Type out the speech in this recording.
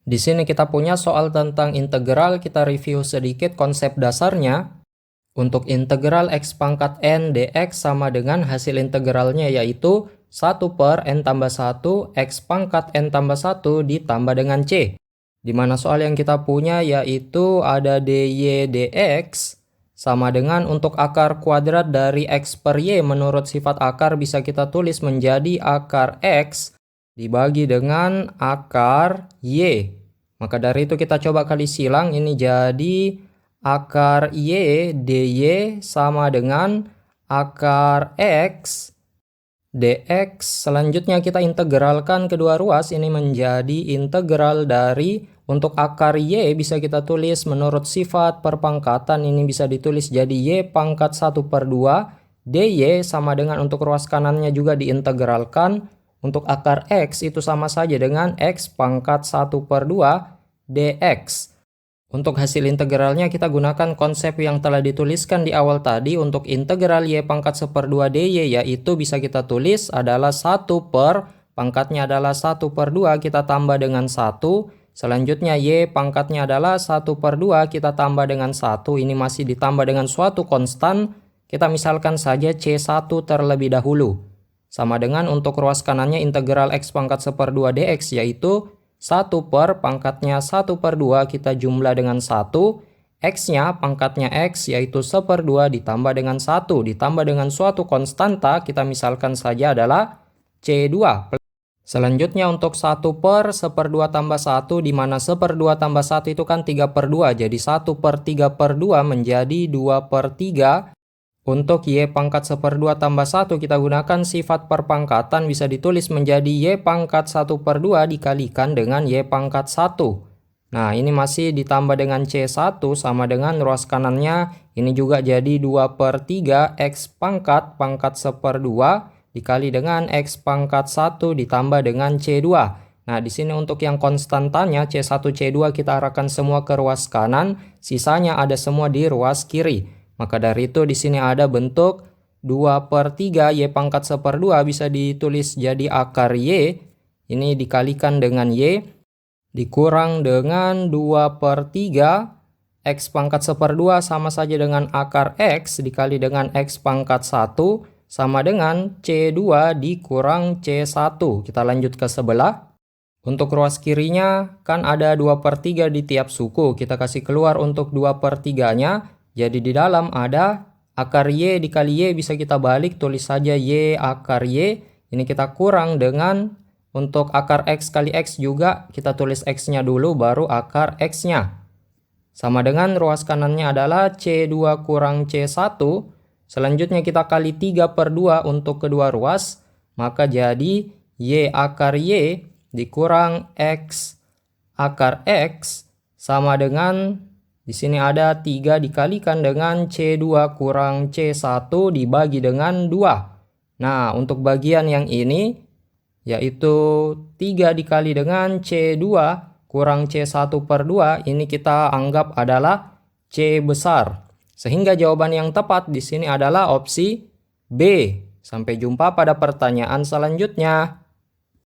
Di sini kita punya soal tentang integral, kita review sedikit konsep dasarnya. Untuk integral x pangkat n dx sama dengan hasil integralnya yaitu 1 per n tambah 1 x pangkat n tambah 1 ditambah dengan c. Dimana soal yang kita punya yaitu ada dy dx sama dengan untuk akar kuadrat dari x per y menurut sifat akar bisa kita tulis menjadi akar x dibagi dengan akar y. Maka dari itu kita coba kali silang, ini jadi akar y dy sama dengan akar x dx. Selanjutnya kita integralkan kedua ruas, ini menjadi integral dari untuk akar y bisa kita tulis menurut sifat perpangkatan, ini bisa ditulis jadi y pangkat 1 per 2 dy sama dengan untuk ruas kanannya juga diintegralkan. Untuk akar x itu sama saja dengan x pangkat 1 per 2 dx. Untuk hasil integralnya kita gunakan konsep yang telah dituliskan di awal tadi. Untuk integral y pangkat 1/2 dy yaitu bisa kita tulis adalah 1 per pangkatnya adalah 1 per 2 kita tambah dengan 1. Selanjutnya y pangkatnya adalah 1 per 2 kita tambah dengan 1. Ini masih ditambah dengan suatu konstan. Kita misalkan saja c1 terlebih dahulu. Sama dengan untuk ruas kanannya integral x pangkat 1/2 dx yaitu 1 per pangkatnya 1 per 2 kita jumlah dengan 1. X-nya pangkatnya x yaitu 1/2 ditambah dengan 1 ditambah dengan suatu konstanta kita misalkan saja adalah C2. Selanjutnya untuk 1 per 1/2 tambah 1 di mana 1/2 tambah 1 itu kan 3 per 2. Jadi 1 per 3 per 2 menjadi 2 per 3. Untuk y pangkat 1/2 tambah 1 kita gunakan sifat perpangkatan bisa ditulis menjadi y pangkat 1 per 2 dikalikan dengan y pangkat 1. Nah ini masih ditambah dengan c1 sama dengan ruas kanannya ini juga jadi 2 per 3 x pangkat 1/2 dikali dengan x pangkat 1 ditambah dengan c2. Nah di sini untuk yang konstantanya c1 c2 kita arahkan semua ke ruas kanan, sisanya ada semua di ruas kiri. Maka dari itu di sini ada bentuk 2 per 3 y pangkat 1/2 bisa ditulis jadi akar y. Ini dikalikan dengan y. Dikurang dengan 2 per 3 x pangkat 1/2 sama saja dengan akar x dikali dengan x pangkat 1 sama dengan c2 dikurang c1. Kita lanjut ke sebelah. Untuk ruas kirinya kan ada 2 per 3 di tiap suku. Kita kasih keluar untuk 2 per 3-nya. Jadi di dalam ada akar y dikali y bisa kita balik tulis saja y akar y. Ini kita kurang dengan untuk akar x kali x juga kita tulis x-nya dulu baru akar x-nya. Sama dengan ruas kanannya adalah c2 kurang c1. Selanjutnya kita kali 3 per 2 untuk kedua ruas. Maka jadi y akar y dikurang x akar x sama dengan di sini ada 3 dikalikan dengan C2 kurang C1 dibagi dengan 2. Nah, untuk bagian yang ini yaitu 3 dikali dengan C2 kurang C1 per 2 ini kita anggap adalah C besar. Sehingga jawaban yang tepat di sini adalah opsi B. Sampai jumpa pada pertanyaan selanjutnya.